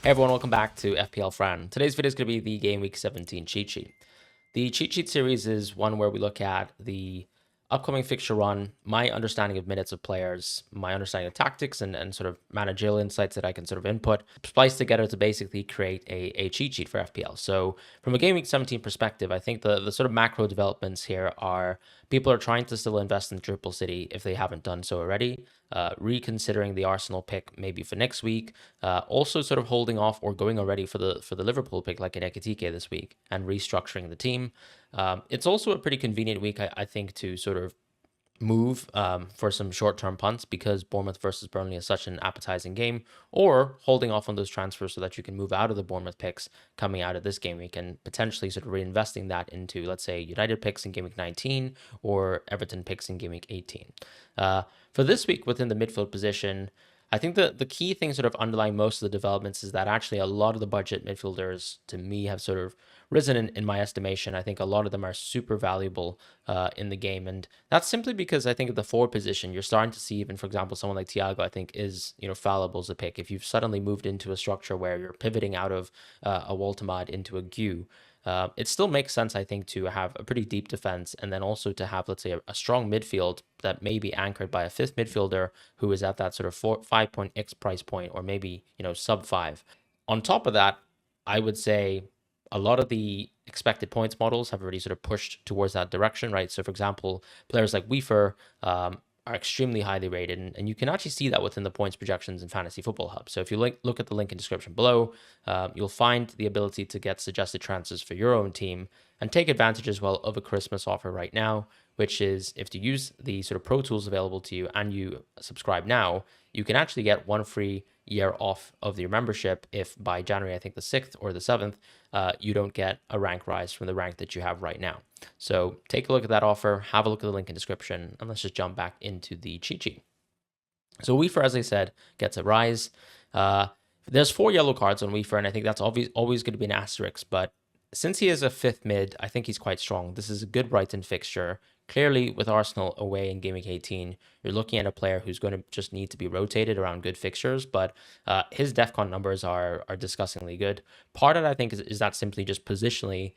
Hey everyone, welcome back to FPL Fran. Today's video is going to be the Gameweek 17 cheat sheet. The cheat sheet series is one where we look at the upcoming fixture run, my understanding of minutes of players, my understanding of tactics, and sort of managerial insights that I can sort of input, splice together to basically create a cheat sheet for FPL. So from a Game Week 17 perspective, I think the sort of macro developments here are people are trying to still invest in Triple City if they haven't done so already, reconsidering the Arsenal pick maybe for next week, also sort of holding off or going already for the Liverpool pick like in Ekitike this week and restructuring the team. It's also a pretty convenient week, I think, to sort of move for some short-term punts because Bournemouth versus Burnley is such an appetizing game, or holding off on those transfers so that you can move out of the Bournemouth picks coming out of this game week and potentially sort of reinvesting that into, let's say, United picks in game week 19 or Everton picks in game week 18. For this week within the midfield position, I think the key thing sort of underlying most of the developments is that actually a lot of the budget midfielders to me have sort of risen in my estimation. I think a lot of them are super valuable in the game. And that's simply because I think at the forward position, you're starting to see even, for example, someone like Thiago, I think is, fallible as a pick. If you've suddenly moved into a structure where you're pivoting out of a Waltemad into a Gu, it still makes sense, I think, to have a pretty deep defense and then also to have, let's say, a strong midfield that may be anchored by a fifth midfielder who is at that sort of 5 X price point or maybe, sub 5. On top of that, I would say a lot of the expected points models have already sort of pushed towards that direction, right? So, for example, players like Weaver are extremely highly rated, and you can actually see that within the points projections in Fantasy Football Hub. So if you look at the link in description below, you'll find the ability to get suggested transfers for your own team and take advantage as well of a Christmas offer right now, which is if you use the sort of pro tools available to you and you subscribe now, you can actually get one free year off of your membership if by January, I think the 6th or the 7th, you don't get a rank rise from the rank that you have right now. So take a look at that offer, have a look at the link in description, and let's just jump back into the cheat sheet. So Weaver, as I said, gets a rise. There's 4 yellow cards on Weaver, and I think that's always going to be an asterisk, but since he is a fifth mid, I think he's quite strong. This is a good Brighton fixture. Clearly, with Arsenal away in Game Week 18, you're looking at a player who's going to just need to be rotated around good fixtures, but his DEFCON numbers are disgustingly good. Part of it, I think, is that simply just positionally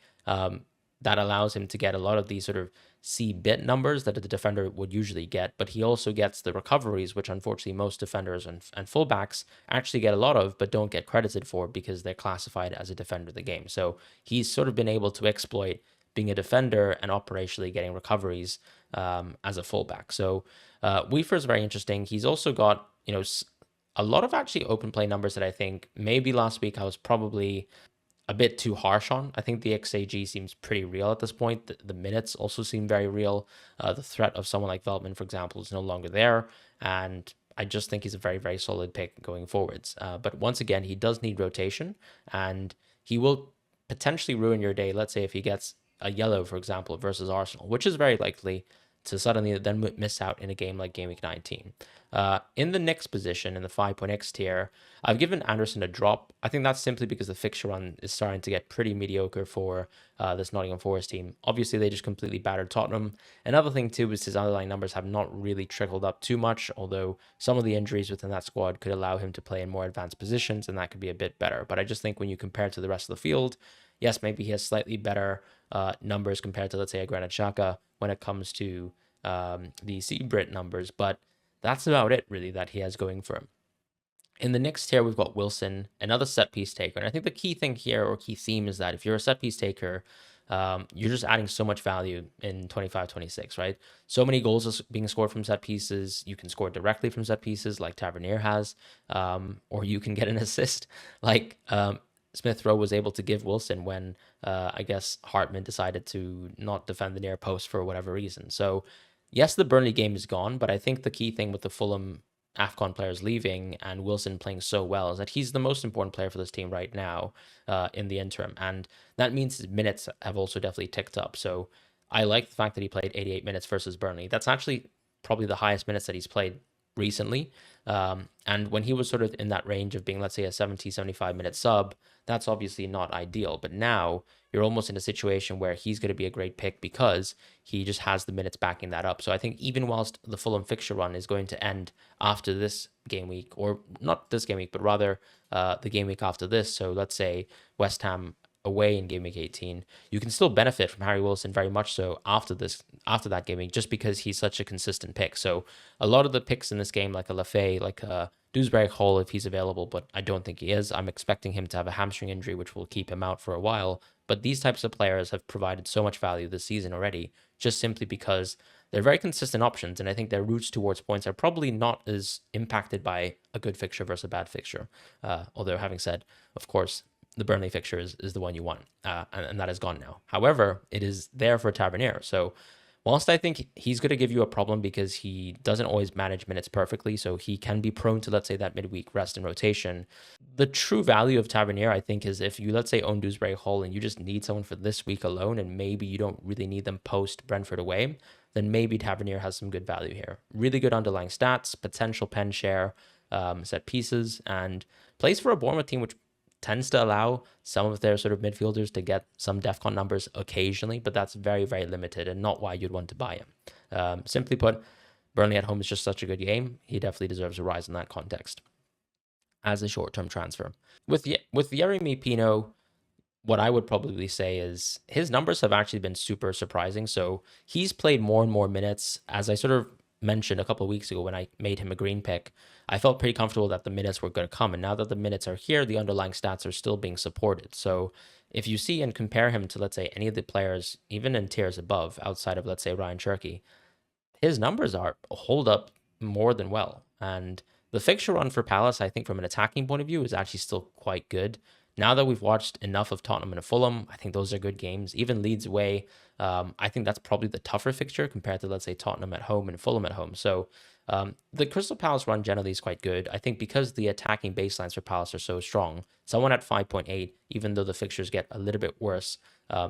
that allows him to get a lot of these sort of C-bit numbers that the defender would usually get, but he also gets the recoveries, which unfortunately most defenders and fullbacks actually get a lot of, but don't get credited for because they're classified as a defender of the game. So he's sort of been able to exploit being a defender and operationally getting recoveries as a fullback. So Weaver is very interesting. He's also got, a lot of actually open play numbers that I think maybe last week I was probably a bit too harsh on. I think the XAG seems pretty real at this point. The minutes also seem very real. The threat of someone like Veltman, for example, is no longer there. And I just think he's a very, very solid pick going forwards. But once again, he does need rotation and he will potentially ruin your day. Let's say if he gets a yellow, for example, versus Arsenal, which is very likely to suddenly then miss out in a game like Game Week 19. In the next position, in the 5.x tier, I've given Anderson a drop. I think that's simply because the fixture run is starting to get pretty mediocre for this Nottingham Forest team. Obviously, they just completely battered Tottenham. Another thing, too, is his underlying numbers have not really trickled up too much, although some of the injuries within that squad could allow him to play in more advanced positions, and that could be a bit better. But I just think when you compare to the rest of the field, yes, maybe he has slightly better numbers compared to, let's say, a Granit Xhaka when it comes to the C-Brit numbers, but that's about it, really, that he has going for him. In the next tier, we've got Wilson, another set-piece taker. And I think the key thing here, or key theme, is that if you're a set-piece taker, you're just adding so much value in 25-26, right? So many goals are being scored from set pieces. You can score directly from set pieces like Tavernier has, or you can get an assist like Smith Rowe was able to give Wilson when I guess Hartman decided to not defend the near post for whatever reason. So yes, the Burnley game is gone, but I think the key thing with the Fulham AFCON players leaving and Wilson playing so well is that he's the most important player for this team right now in the interim. And that means his minutes have also definitely ticked up. So I like the fact that he played 88 minutes versus Burnley. That's actually probably the highest minutes that he's played recently. And when he was sort of in that range of being, let's say, a 70, 75-minute sub, that's obviously not ideal. But now you're almost in a situation where he's going to be a great pick because he just has the minutes backing that up. So I think even whilst the Fulham fixture run is going to end after this game week, or not this game week, but rather the game week after this. So let's say West Ham away in game week 18, you can still benefit from Harry Wilson very much so after that game week, just because he's such a consistent pick. So a lot of the picks in this game, like a Lafay, like a Dewsbury Hall, if he's available, but I don't think he is. I'm expecting him to have a hamstring injury, which will keep him out for a while. But these types of players have provided so much value this season already, just simply because they're very consistent options, and I think their routes towards points are probably not as impacted by a good fixture versus a bad fixture. Although, having said, of course, the Burnley fixture is the one you want, and that is gone now. However, it is there for Tavernier. So whilst I think he's going to give you a problem because he doesn't always manage minutes perfectly, so he can be prone to, let's say, that midweek rest and rotation, the true value of Tavernier, I think, is if you, let's say, own Dewsbury Hall and you just need someone for this week alone, and maybe you don't really need them post Brentford away, then maybe Tavernier has some good value here. Really good underlying stats, potential pen share, set pieces, and plays for a Bournemouth team which tends to allow some of their sort of midfielders to get some DEFCON numbers occasionally, but that's very, very limited and not why you'd want to buy him. Simply put, Burnley at home is just such a good game. He definitely deserves a rise in that context as a short-term transfer. With Yeremy Pino, what I would probably say is his numbers have actually been super surprising. So he's played more and more minutes. As I sort of mentioned a couple of weeks ago when I made him a green pick, I felt pretty comfortable that the minutes were going to come. And now that the minutes are here, the underlying stats are still being supported. So if you see and compare him to, let's say, any of the players, even in tiers above, outside of, let's say, Ryan Cherky, his numbers hold up more than well. And the fixture run for Palace, I think from an attacking point of view, is actually still quite good. Now that we've watched enough of Tottenham and Fulham, I think those are good games. Even Leeds away, I think that's probably the tougher fixture compared to, let's say, Tottenham at home and Fulham at home. So the Crystal Palace run generally is quite good. I think because the attacking baselines for Palace are so strong, someone at 5.8, even though the fixtures get a little bit worse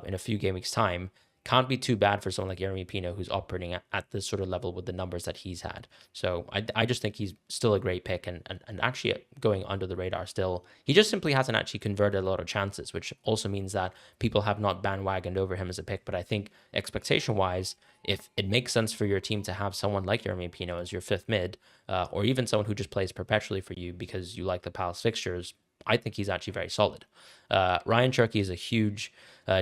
in a few game weeks' time, can't be too bad for someone like Yeremy Pino, who's operating at this sort of level with the numbers that he's had. So I just think he's still a great pick and actually going under the radar still. He just simply hasn't actually converted a lot of chances, which also means that people have not bandwagoned over him as a pick. But I think expectation-wise, if it makes sense for your team to have someone like Yeremy Pino as your fifth mid, or even someone who just plays perpetually for you because you like the Palace fixtures, I think he's actually very solid. Ryan Cherky is a huge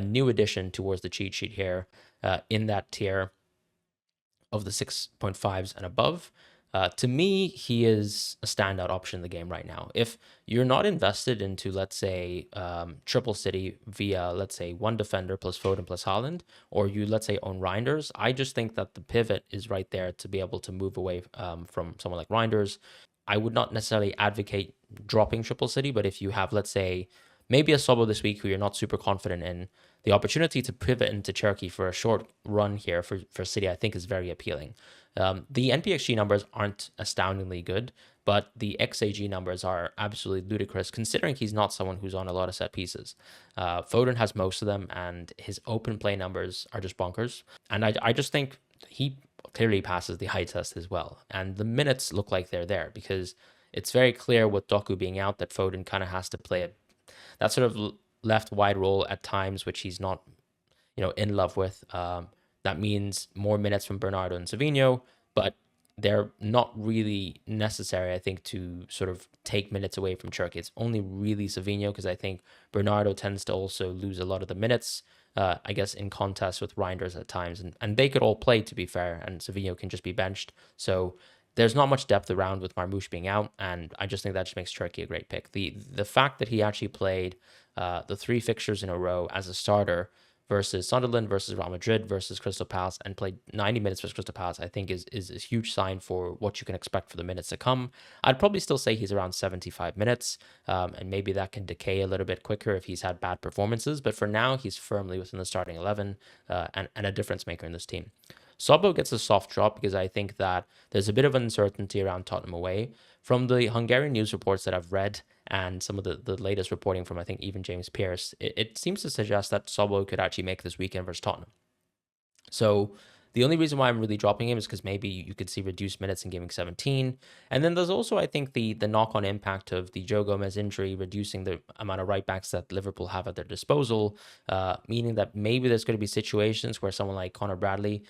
new addition towards the cheat sheet here in that tier of the 6.5s and above. To me, he is a standout option in the game right now. If you're not invested into, let's say, Triple City via, let's say, one defender plus Foden plus Haaland, or you, let's say, own Reinders, I just think that the pivot is right there to be able to move away from someone like Reinders. I would not necessarily advocate dropping Triple City, but if you have, let's say, maybe a Sobo this week who you're not super confident in, the opportunity to pivot into Cherky for a short run here for City, I think, is very appealing. The NPXG numbers aren't astoundingly good, but the XAG numbers are absolutely ludicrous, considering he's not someone who's on a lot of set pieces. Foden has most of them, and his open play numbers are just bonkers. And I just think he clearly passes the eye test as well. And the minutes look like they're there because it's very clear with Doku being out that Foden kind of has to play that sort of left wide role at times, which he's not, in love with. That means more minutes from Bernardo and Savinho, but they're not really necessary, I think, to sort of take minutes away from Cherky. It's only really Savinho because I think Bernardo tends to also lose a lot of the minutes, I guess, in contest with Reinders at times. And they could all play, to be fair, and Savinho can just be benched. So there's not much depth around with Marmoush being out, and I just think that just makes Cherky a great pick. The fact that he actually played the three fixtures in a row as a starter versus Sunderland, versus Real Madrid, versus Crystal Palace, and played 90 minutes versus Crystal Palace, I think is a huge sign for what you can expect for the minutes to come. I'd probably still say he's around 75 minutes, and maybe that can decay a little bit quicker if he's had bad performances, but for now, he's firmly within the starting 11 and a difference maker in this team. Sobo gets a soft drop because I think that there's a bit of uncertainty around Tottenham away. From the Hungarian news reports that I've read and some of the latest reporting from, I think, even James Pearce, it seems to suggest that Sobo could actually make this weekend versus Tottenham. So The only reason why I'm really dropping him is because maybe you could see reduced minutes in Gaming 17. And then there's also, I think, the knock-on impact of the Joe Gomez injury, reducing the amount of right backs that Liverpool have at their disposal, meaning that maybe there's going to be situations where someone like Connor Bradley,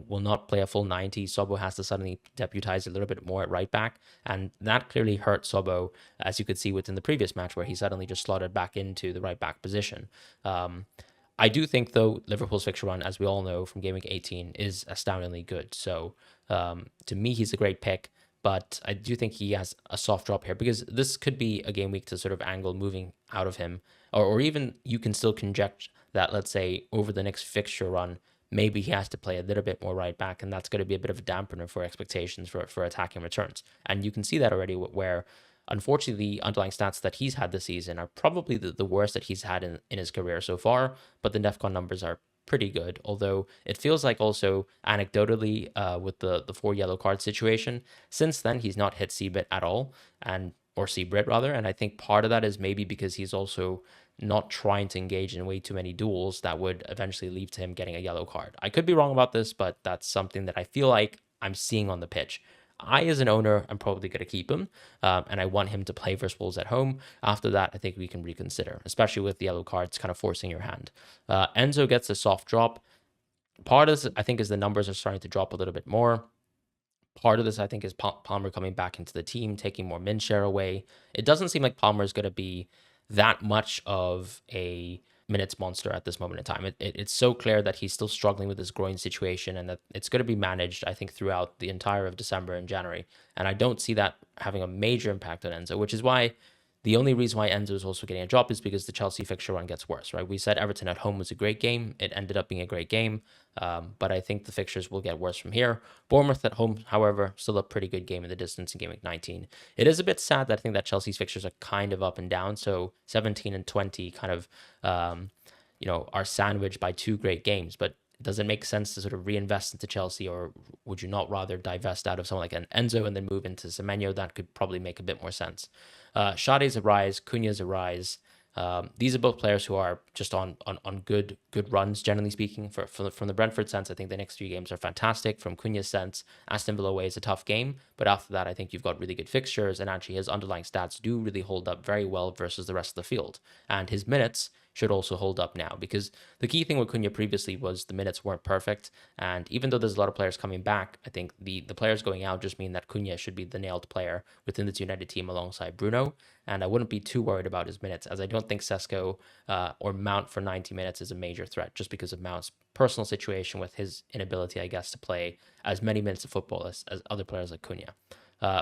will not play a full 90. Sobo has to suddenly deputize a little bit more at right back. And that clearly hurt Sobo, as you could see within the previous match, where he suddenly just slotted back into the right back position. I do think, though, Liverpool's fixture run, as we all know from Game Week 18, is astoundingly good. So to me, he's a great pick. But I do think he has a soft drop here because this could be a game week to sort of angle moving out of him. Or even you can still conjecture that, let's say, over the next fixture run, maybe he has to play a little bit more right back. And that's going to be a bit of a dampener for expectations for attacking returns. And you can see that already where, unfortunately, the underlying stats that he's had this season are probably the worst that he's had in his career so far. But the NEFCON numbers are pretty good, although it feels like also anecdotally with the 4 yellow card situation, since then he's not hit CBIT at all, or CBRIT rather, and I think part of that is maybe because he's also not trying to engage in way too many duels that would eventually lead to him getting a yellow card. I could be wrong about this, but that's something that I feel like I'm seeing on the pitch. I, as an owner, I'm probably going to keep him, and I want him to play versus Wolves at home. After that, I think we can reconsider, especially with the yellow cards kind of forcing your hand. Enzo gets a soft drop. Part of this, I think, is the numbers are starting to drop a little bit more. Part of this, I think, is Palmer coming back into the team, taking more min share away. It doesn't seem like Palmer is going to be that much of a minutes monster at this moment in time. It's so clear that he's still struggling with this groin situation and that it's going to be managed, I think, throughout the entire of December and January. And I don't see that having a major impact on Enzo, which is why the only reason why Enzo is also getting a drop is because the Chelsea fixture run gets worse, right? We said Everton at home was a great game. It ended up being a great game, but I think the fixtures will get worse from here. Bournemouth at home, however, still a pretty good game in the distance in Game Week 19. It is a bit sad that I think that Chelsea's fixtures are kind of up and down. So 17 and 20 kind of, are sandwiched by 2 great games, but does it make sense to sort of reinvest into Chelsea, or would you not rather divest out of someone like an Enzo and then move into Semenyo? That could probably make a bit more sense. Sade's a rise, Cunha's a rise. These are both players who are just on good runs, generally speaking. From the Brentford sense, I think the next 3 games are fantastic. From Cunha's sense, Aston Villa away is a tough game, but after that, I think you've got really good fixtures, and actually his underlying stats do really hold up very well versus the rest of the field. And his minutes should also hold up now, because the key thing with Cunha previously was the minutes weren't perfect. And even though there's a lot of players coming back, I think the players going out just mean that Cunha should be the nailed player within the United team alongside Bruno. And I wouldn't be too worried about his minutes, as I don't think Sesko or Mount for 90 minutes is a major threat, just because of Mount's personal situation with his inability, I guess, to play as many minutes of football as other players like Cunha.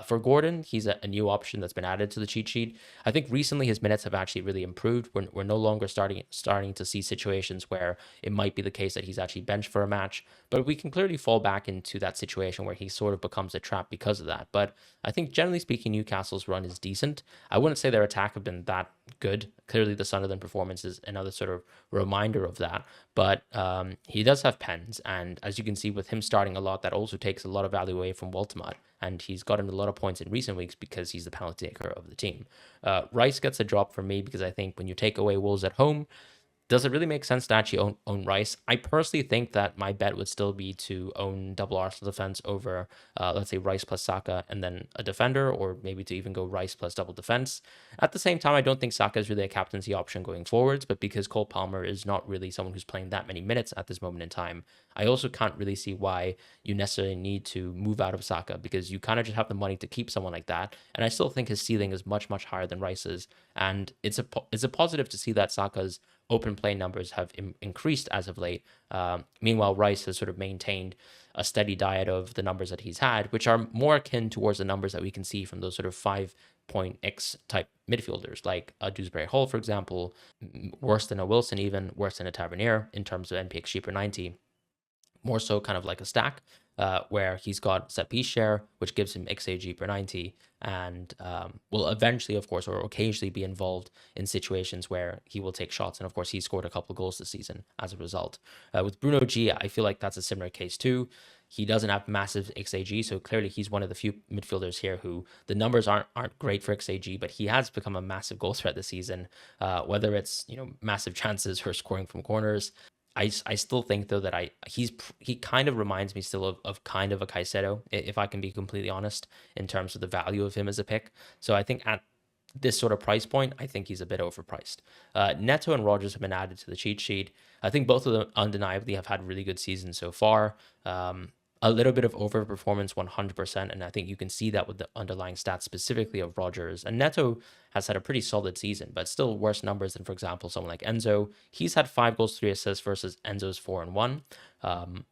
For Gordon, he's a new option that's been added to the cheat sheet. I think recently his minutes have actually really improved. We're no longer starting to see situations where it might be the case that he's actually benched for a match, but we can clearly fall back into that situation where he sort of becomes a trap because of that. But I think generally speaking, Newcastle's run is decent. I wouldn't say their attack have been that good. Clearly, the Sunderland performance is another sort of reminder of that. But he does have pens, and as you can see with him starting a lot, that also takes a lot of value away from Waltemart. And he's gotten a lot of points in recent weeks because he's the penalty taker of the team. Rice gets a drop for me because I think when you take away Wolves at home, does it really make sense to actually own Rice? I personally think that my bet would still be to own double Arsenal defense over, let's say, Rice plus Saka and then a defender, or maybe to even go Rice plus double defense. At the same time, I don't think Saka is really a captaincy option going forwards, but because Cole Palmer is not really someone who's playing that many minutes at this moment in time, I also can't really see why you necessarily need to move out of Saka, because you kind of just have the money to keep someone like that. And I still think his ceiling is much, much higher than Rice's. And it's a positive to see that Saka's open play numbers have increased as of late. Meanwhile, Rice has sort of maintained a steady diet of the numbers that he's had, which are more akin towards the numbers that we can see from those sort of 5-point X type midfielders, like a Dewsbury Hall, for example, worse than a Wilson, even worse than a Tavernier in terms of NPX per 90. More so kind of like a stack, where he's got set piece share, which gives him XAG per 90, and will eventually, of course, or occasionally be involved in situations where he will take shots. And of course, he scored a couple of goals this season as a result. With Bruno G, I feel like that's a similar case too. He doesn't have massive XAG, so clearly he's one of the few midfielders here who the numbers aren't great for XAG, but he has become a massive goal threat this season, whether it's massive chances or scoring from corners. I still think though that he kind of reminds me still of kind of a Caicedo, if I can be completely honest, in terms of the value of him as a pick. So I think at this sort of price point, I think he's a bit overpriced. Neto and Rogers have been added to the cheat sheet. I think both of them undeniably have had really good seasons so far. A little bit of overperformance, 100%. And I think you can see that with the underlying stats specifically of Rogers. And Neto has had a pretty solid season, but still worse numbers than, for example, someone like Enzo. He's had 5 goals, 3 assists versus Enzo's 4 and 1.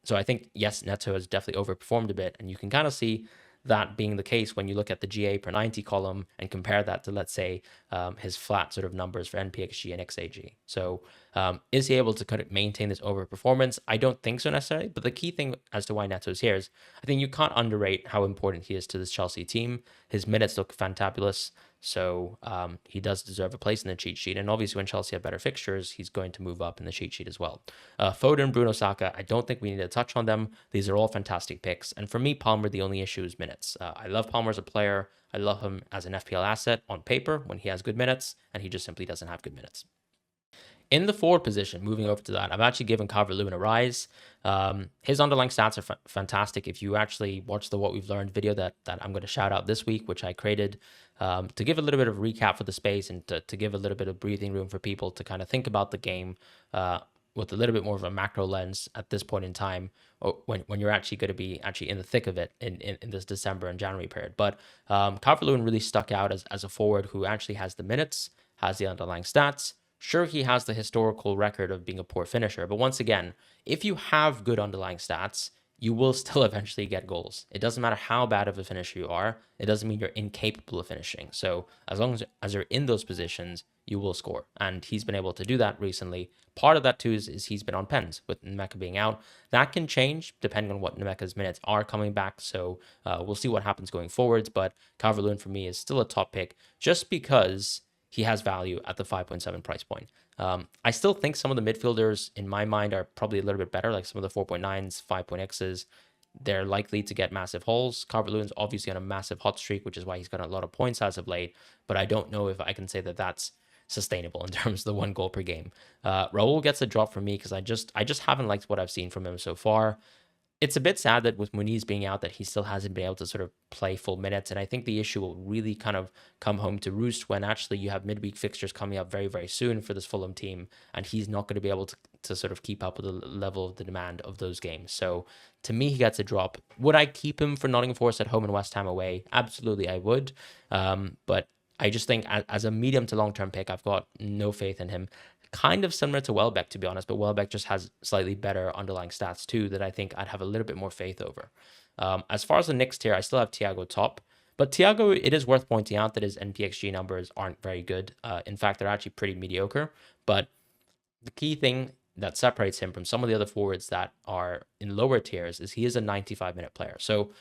So I think, yes, Neto has definitely overperformed a bit. And you can kind of see that being the case when you look at the GA per 90 column and compare that to, let's say, his flat sort of numbers for NPXG and XAG. So is he able to kind of maintain this overperformance? I don't think so necessarily, but the key thing as to why Neto's here is I think you can't underrate how important he is to this Chelsea team. His minutes look fantabulous. So he does deserve a place in the cheat sheet. And obviously when Chelsea have better fixtures, he's going to move up in the cheat sheet as well. Foden, Bruno, Saka, I don't think we need to touch on them. These are all fantastic picks. And for me, Palmer, the only issue is minutes. I love Palmer as a player. I love him as an FPL asset on paper when he has good minutes, and he just simply doesn't have good minutes. In the forward position, moving over to that, I've actually given Calvert-Lewin a rise. His underlying stats are fantastic. If you actually watch the What We've Learned video that I'm going to shout out this week, which I created to give a little bit of recap for the space and to give a little bit of breathing room for people to kind of think about the game with a little bit more of a macro lens at this point in time, when you're actually going to be actually in the thick of it in this December and January period. But Calvert-Lewin really stuck out as a forward who actually has the minutes, has the underlying stats. Sure, he has the historical record of being a poor finisher, but once again, if you have good underlying stats, you will still eventually get goals. It doesn't matter how bad of a finisher you are. It doesn't mean you're incapable of finishing. So as long as you're in those positions, you will score. And he's been able to do that recently. Part of that too is he's been on pens with Nemeka being out. That can change depending on what Nemeka's minutes are coming back. So we'll see what happens going forwards. But Calvert-Lewin for me is still a top pick just because he has value at the 5.7 price point. I still think some of the midfielders in my mind are probably a little bit better, like some of the 4.9s, 5.x's. They're likely to get massive hauls. Calvert-Lewin's obviously on a massive hot streak, which is why he's got a lot of points as of late, but I don't know if I can say that that's sustainable in terms of the 1 goal per game. Raul gets a drop for me because I just haven't liked what I've seen from him so far. It's a bit sad that with Muniz being out that he still hasn't been able to sort of play full minutes. And I think the issue will really kind of come home to roost when actually you have midweek fixtures coming up very, very soon for this Fulham team. And he's not going to be able to sort of keep up with the level of the demand of those games. So to me, he gets a drop. Would I keep him for Nottingham Forest at home and West Ham away? Absolutely, I would. But I just think as a medium to long-term pick, I've got no faith in him. Kind of similar to Welbeck, to be honest, but Welbeck just has slightly better underlying stats too that I think I'd have a little bit more faith over. As far as the next tier, I still have Thiago top, but Thiago, it is worth pointing out that his NPXG numbers aren't very good. In fact, they're actually pretty mediocre, but the key thing that separates him from some of the other forwards that are in lower tiers is he is a 95-minute player. So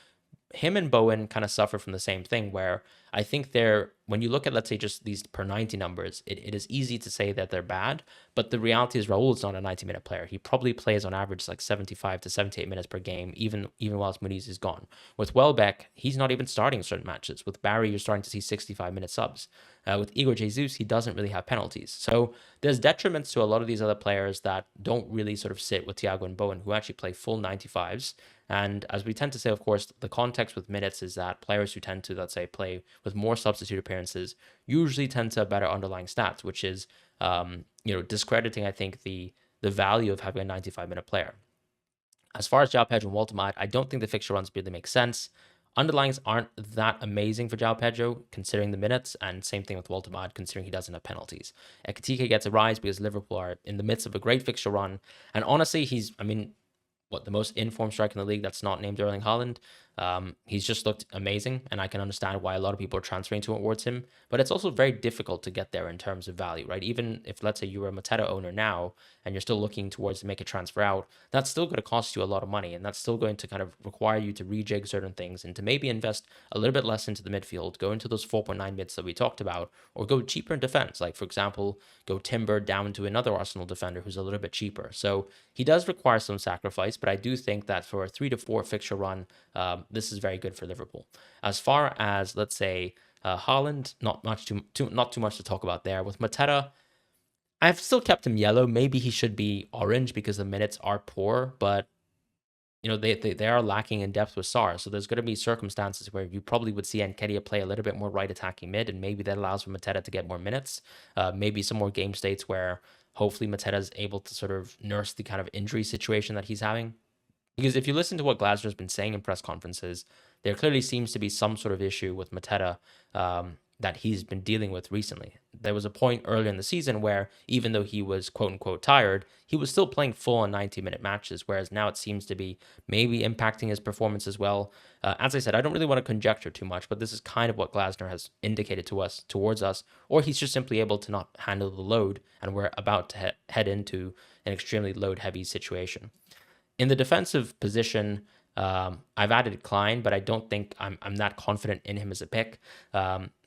him and Bowen kind of suffer from the same thing where I think when you look at, let's say, just these per 90 numbers, it is easy to say that they're bad, but the reality is Raul is not a 90-minute player. He probably plays on average like 75 to 78 minutes per game, even whilst Muniz is gone. With Welbeck, he's not even starting certain matches. With Barry, you're starting to see 65-minute subs. With Igor Jesus, he doesn't really have penalties. So there's detriments to a lot of these other players that don't really sort of sit with Thiago and Bowen, who actually play full 95s. And as we tend to say, of course, the context with minutes is that players who tend to, let's say, play with more substitute appearances usually tend to have better underlying stats, which is, discrediting, I think, the value of having a 95-minute player. As far as João Pedro and Walter, I don't think the fixture runs really make sense. Underlines aren't that amazing for João Pedro, considering the minutes, and same thing with Walter, considering he doesn't have penalties. Ekitike gets a rise because Liverpool are in the midst of a great fixture run, and honestly, the most informed striker in the league that's not named Erling Haaland. He's just looked amazing, and I can understand why a lot of people are transferring towards him, but it's also very difficult to get there in terms of value, right? Even if, let's say, you were a Mateta owner now, and you're still looking towards to make a transfer out, that's still going to cost you a lot of money, and that's still going to kind of require you to rejig certain things and to maybe invest a little bit less into the midfield, go into those 4.9 mids that we talked about, or go cheaper in defense, like, for example, go Timber down to another Arsenal defender who's a little bit cheaper. So he does require some sacrifice, but I do think that for a 3 to 4 fixture run, this is very good for Liverpool. As far as, let's say, Haaland, not too much to talk about there. With Mateta, I've still kept him yellow. Maybe he should be orange because the minutes are poor, but they are lacking in depth with Sar. So there's going to be circumstances where you probably would see Nketiah play a little bit more right attacking mid, and maybe that allows for Mateta to get more minutes. Maybe some more game states where hopefully Mateta is able to sort of nurse the kind of injury situation that he's having. Because if you listen to what Glasner's been saying in press conferences, there clearly seems to be some sort of issue with Mateta that he's been dealing with recently. There was a point earlier in the season where even though he was quote unquote tired, he was still playing full on 90-minute matches, whereas now it seems to be maybe impacting his performance as well. As I said, I don't really want to conjecture too much, but this is kind of what Glasner has indicated towards us, or he's just simply able to not handle the load, and we're about to head into an extremely load heavy situation. In the defensive position, I've added Klein, but I don't think I'm that confident in him as a pick.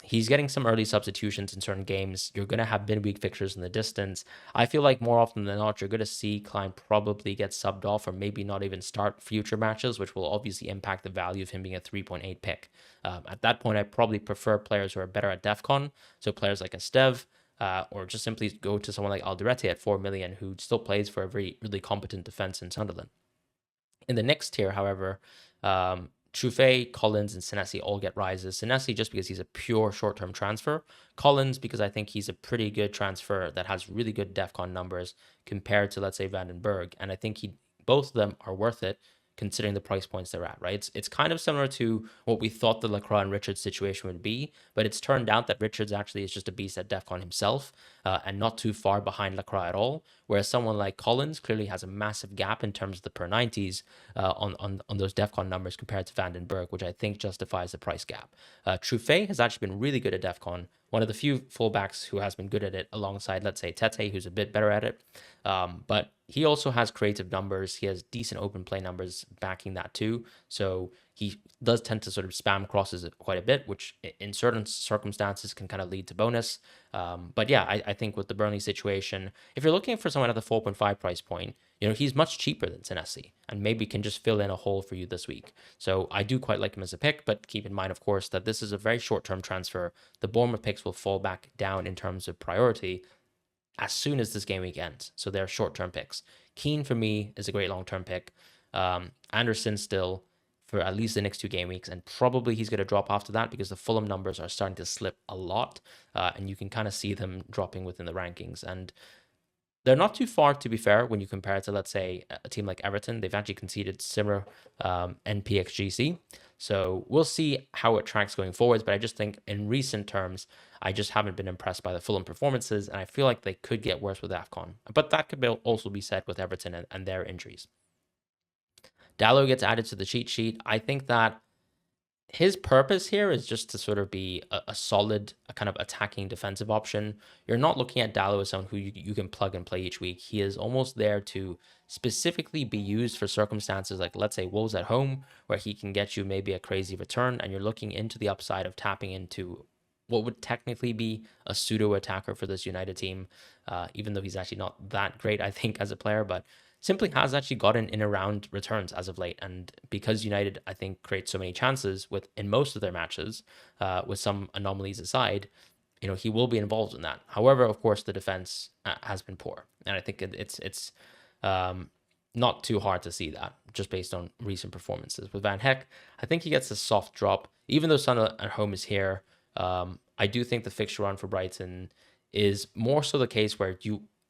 He's getting some early substitutions in certain games. You're going to have midweek fixtures in the distance. I feel like more often than not, you're going to see Klein probably get subbed off or maybe not even start future matches, which will obviously impact the value of him being a 3.8 pick. At that point, I probably prefer players who are better at DEFCON, so players like Estev, or just simply go to someone like Alderete at 4 million, who still plays for a very really competent defense in Sunderland. In the next tier, however, Truffet, Collins, and Senesi all get rises. Senesi just because he's a pure short-term transfer. Collins because I think he's a pretty good transfer that has really good DEFCON numbers compared to, let's say, Vandenberg. And I think both of them are worth it considering the price points they're at, right? It's kind of similar to what we thought the Lacroix and Richards situation would be, but it's turned out that Richards actually is just a beast at DEFCON himself, and not too far behind Lacroix at all, whereas someone like Collins clearly has a massive gap in terms of the per 90s on those DEFCON numbers compared to Vandenberg, which I think justifies the price gap. Truffet has actually been really good at DEFCON, one of the few fullbacks who has been good at it alongside, let's say, Tete, who's a bit better at it. But he also has creative numbers. He has decent open play numbers backing that too. So he does tend to sort of spam crosses quite a bit, which in certain circumstances can kind of lead to bonus. But yeah, I think with the Burnley situation, if you're looking for someone at the 4.5 price point, he's much cheaper than Senesi and maybe can just fill in a hole for you this week. So I do quite like him as a pick, but keep in mind, of course, that this is a very short-term transfer. The Bournemouth picks will fall back down in terms of priority as soon as this game week ends. So they're short-term picks. Keane for me is a great long-term pick. Anderson still for at least the next 2 game weeks, and probably he's going to drop after that because the Fulham numbers are starting to slip a lot, and you can kind of see them dropping within the rankings. And they're not too far, to be fair, when you compare it to, let's say, a team like Everton. They've actually conceded similar NPXGC. So we'll see how it tracks going forwards. But I just think in recent terms, I just haven't been impressed by the Fulham performances. And I feel like they could get worse with AFCON. But that could also be said with Everton and their injuries. Dalot gets added to the cheat sheet. I think that his purpose here is just to sort of be a solid, a kind of attacking defensive option. You're not looking at Dalot as someone who you can plug and play each week. He is almost there to specifically be used for circumstances like, let's say, Wolves at home, where he can get you maybe a crazy return, and you're looking into the upside of tapping into what would technically be a pseudo attacker for this United team, even though he's actually not that great, I think, as a player, but simply has actually gotten in around returns as of late. And because United, I think, create so many chances in most of their matches, with some anomalies aside, he will be involved in that. However, of course, the defense has been poor. And I think it's not too hard to see that just based on recent performances. With Van Heck, I think he gets a soft drop. Even though Sunderland at home is here, I do think the fixture run for Brighton is more so the case where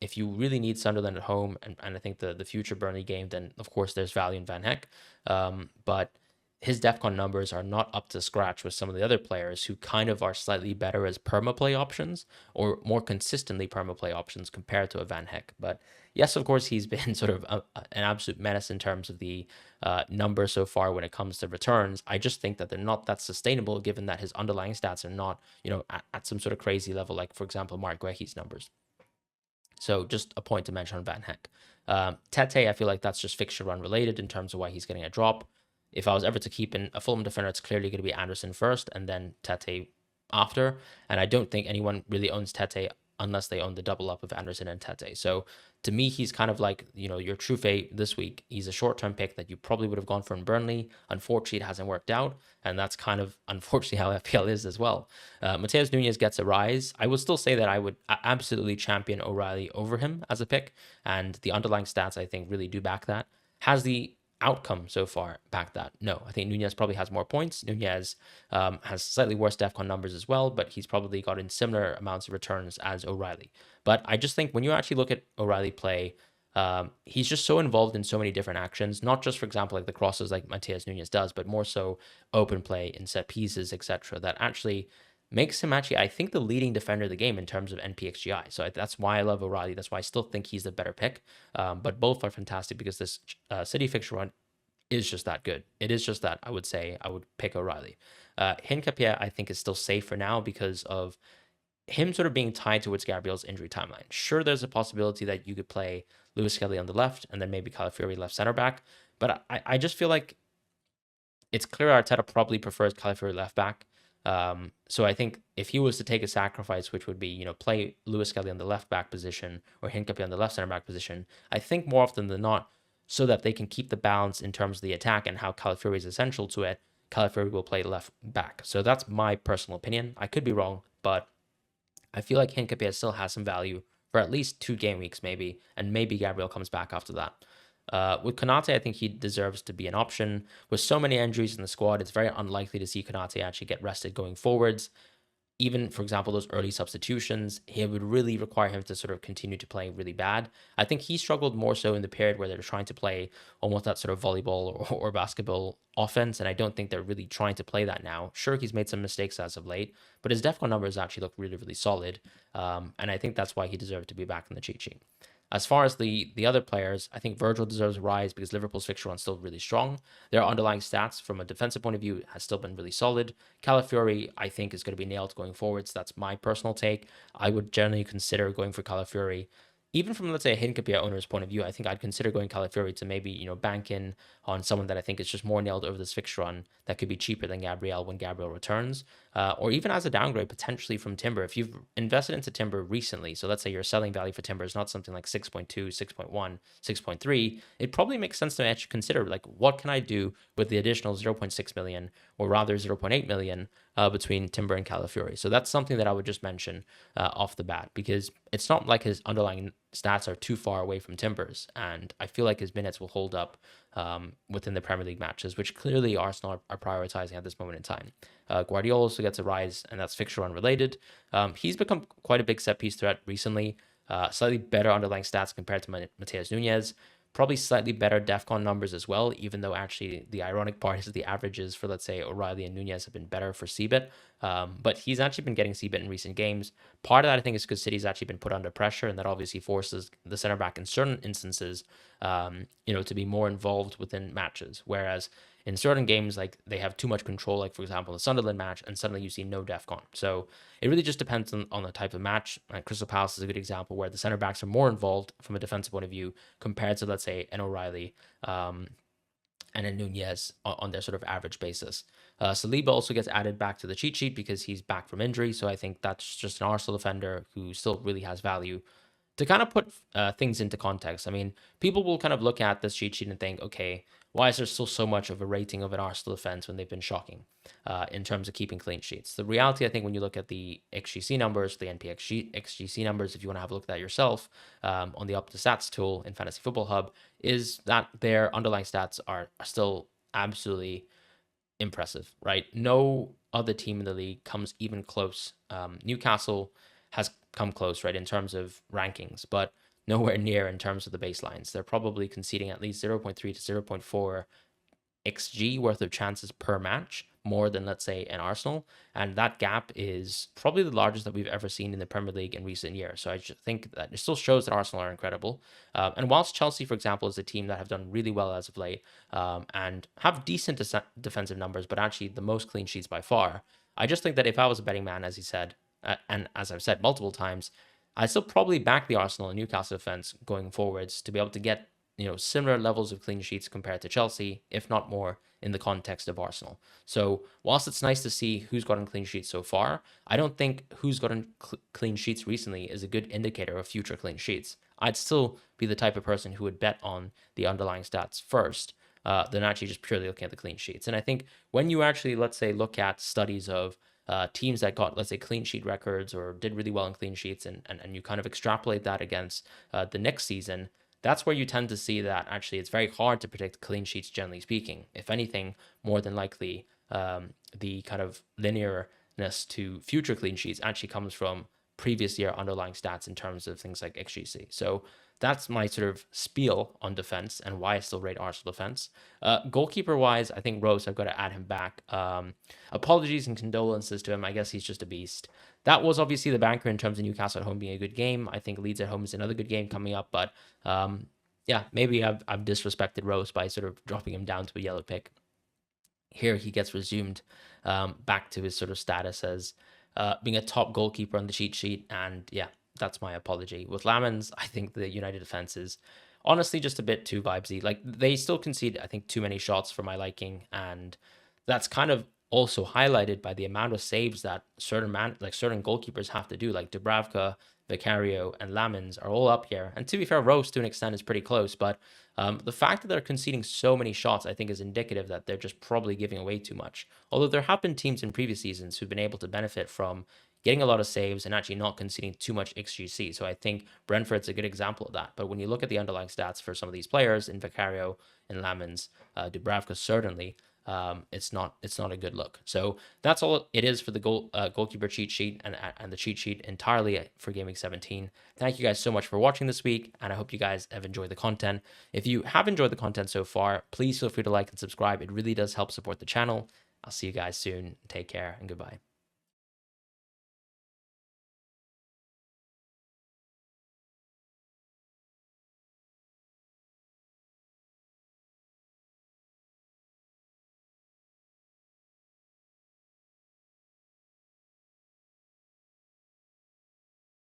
if you really need Sunderland at home, and I think the future Burnley game, then of course there's value in Van Heck. But his DEFCON numbers are not up to scratch with some of the other players who kind of are slightly better as permaplay options or more consistently permaplay options compared to a Van Heck. But yes, of course, he's been sort of an absolute menace in terms of the numbers so far when it comes to returns. I just think that they're not that sustainable given that his underlying stats are not, at some sort of crazy level, like, for example, Mark Guehi's numbers. So just a point to mention on Van Heck. Tete, I feel like that's just fixture run related in terms of why he's getting a drop. If I was ever to keep in a Fulham defender, it's clearly going to be Anderson first and then Tete after. And I don't think anyone really owns Tete unless they own the double up of Anderson and Tete. So to me, he's kind of like, your true fate this week. He's a short-term pick that you probably would have gone for in Burnley. Unfortunately, it hasn't worked out. And that's kind of, unfortunately, how FPL is as well. Mateus Nunes gets a rise. I would still say that I would absolutely champion O'Reilly over him as a pick. And the underlying stats, I think, really do back that. Has the outcome so far back that? No, I think Nunez probably has more points. Nunez has slightly worse DEFCON numbers as well, but he's probably gotten similar amounts of returns as O'Reilly. But I just think when you actually look at O'Reilly play, he's just so involved in so many different actions, not just, for example, like the crosses like Mateus Nunes does, but more so open play in set pieces, etc., that actually makes him I think, the leading defender of the game in terms of NPXGI. So that's why I love O'Reilly. That's why I still think he's the better pick. But both are fantastic because this City fixture run is just that good. It is just that I would say I would pick O'Reilly. Hincapie, I think, is still safe for now because of him sort of being tied towards Gabriel's injury timeline. Sure, there's a possibility that you could play Lewis Kelly on the left and then maybe Calafiori left center back. But I just feel like it's clear Arteta probably prefers Calafiori left back. So I think if he was to take a sacrifice, which would be, play Lewis Kelly on the left back position or Hincapie on the left center back position, I think more often than not, so that they can keep the balance in terms of the attack and how Calafiori is essential to it, Calafiori will play left back. So that's my personal opinion. I could be wrong, but I feel like Hincapie still has some value for at least 2 game weeks maybe, and maybe Gabriel comes back after that. With Konate, I think he deserves to be an option. With so many injuries in the squad, it's very unlikely to see Konate actually get rested going forwards. Even, for example, those early substitutions, it would really require him to sort of continue to play really bad. I think he struggled more so in the period where they're trying to play almost that sort of volleyball or basketball offense, and I don't think they're really trying to play that now. Sure, he's made some mistakes as of late, but his DEFCON numbers actually look really, really solid, and I think that's why he deserved to be back in the cheat sheet. As far as the other players, I think Virgil deserves a rise because Liverpool's fixture run is still really strong. Their underlying stats from a defensive point of view has still been really solid. Calafiori, I think, is going to be nailed going forwards. That's my personal take. I would generally consider going for Calafiori. Even from, let's say, a Hincapie owner's point of view, I think I'd consider going Calafiori to maybe, bank in on someone that I think is just more nailed over this fixture run that could be cheaper than Gabriel when Gabriel returns. Or even as a downgrade, potentially from Timber. If you've invested into Timber recently, so let's say your selling value for Timber is not something like 6.2, 6.1, 6.3, it probably makes sense to actually consider, like, what can I do with the additional 0.6 million, or rather 0.8 million, between Timber and Calafiori. So that's something that I would just mention off the bat, because it's not like his underlying stats are too far away from Timber's, and I feel like his minutes will hold up within the Premier League matches, which clearly Arsenal are prioritizing at this moment in time. Guardiola also gets a rise, and that's fixture unrelated. He's become quite a big set piece threat recently, slightly better underlying stats compared to Mateus Nunes. Probably slightly better DEFCON numbers as well, even though actually the ironic part is that the averages for, let's say, O'Reilly and Nunez have been better for CBIT. But he's actually been getting CBIT in recent games. Part of that, I think, is because City's actually been put under pressure, and that obviously forces the center back in certain instances, to be more involved within matches. Whereas in certain games, like, they have too much control, like, for example, the Sunderland match, and suddenly you see no DEFCON. So it really just depends on the type of match. Crystal Palace is a good example where the center backs are more involved from a defensive point of view compared to, let's say, an O'Reilly and a Nunez on their sort of average basis. Saliba also gets added back to the cheat sheet because he's back from injury. So I think that's just an Arsenal defender who still really has value. To kind of put things into context, I mean, people will kind of look at this cheat sheet and think, okay, why is there still so much of a rating of an Arsenal defense when they've been shocking in terms of keeping clean sheets? The reality, I think, when you look at the XGC numbers, the XGC numbers, if you want to have a look at that yourself on the Up to Stats tool in Fantasy Football Hub, is that their underlying stats are still absolutely impressive, right? No other team in the league comes even close. Newcastle has come close, right, in terms of rankings, but nowhere near in terms of the baselines. They're probably conceding at least 0.3 to 0.4 XG worth of chances per match, more than, let's say, an Arsenal. And that gap is probably the largest that we've ever seen in the Premier League in recent years. So I just think that it still shows that Arsenal are incredible. And whilst Chelsea, for example, is a team that have done really well as of late and have decent defensive numbers, but actually the most clean sheets by far, I just think that if I was a betting man, as he said, and as I've said multiple times, I still probably back the Arsenal and Newcastle defense going forwards to be able to get, similar levels of clean sheets compared to Chelsea, if not more, in the context of Arsenal. So whilst it's nice to see who's gotten clean sheets so far, I don't think who's gotten clean sheets recently is a good indicator of future clean sheets. I'd still be the type of person who would bet on the underlying stats first than actually just purely looking at the clean sheets. And I think when you actually, let's say, look at studies of teams that got, let's say, clean sheet records or did really well in clean sheets, and you kind of extrapolate that against the next season, that's where you tend to see that actually it's very hard to predict clean sheets, generally speaking. If anything, more than likely, the kind of linearness to future clean sheets actually comes from previous year underlying stats in terms of things like XGC. So that's my sort of spiel on defense and why I still rate Arsenal defense. Goalkeeper wise, I think Rose, I've got to add him back. Apologies and condolences to him. I guess he's just a beast. That was obviously the banker in terms of Newcastle at home being a good game. I think Leeds at home is another good game coming up, but yeah, maybe I've disrespected Rose by sort of dropping him down to a yellow pick. Here he gets resumed back to his sort of status as being a top goalkeeper on the cheat sheet, and yeah, that's my apology. With Lamens, I think the United defense is honestly just a bit too vibesy. Like, they still concede, I think, too many shots for my liking, and that's kind of also highlighted by the amount of saves that certain goalkeepers have to do. Like Dubravka, Vicario, and Lamens are all up here. And to be fair, Rose to an extent is pretty close, but the fact that they're conceding so many shots, I think, is indicative that they're just probably giving away too much. Although there have been teams in previous seasons who've been able to benefit from getting a lot of saves and actually not conceding too much XGC. So I think Brentford's a good example of that. But when you look at the underlying stats for some of these players, in Vicario and Lamens, Dubravka certainly, it's not a good look. So that's all it is for the goalkeeper cheat sheet and the cheat sheet entirely for Gameweek 17. Thank you guys so much for watching this week, and I hope you guys have enjoyed the content. If you have enjoyed the content so far, please feel free to like and subscribe. It really does help support the channel. I'll see you guys soon. Take care and goodbye.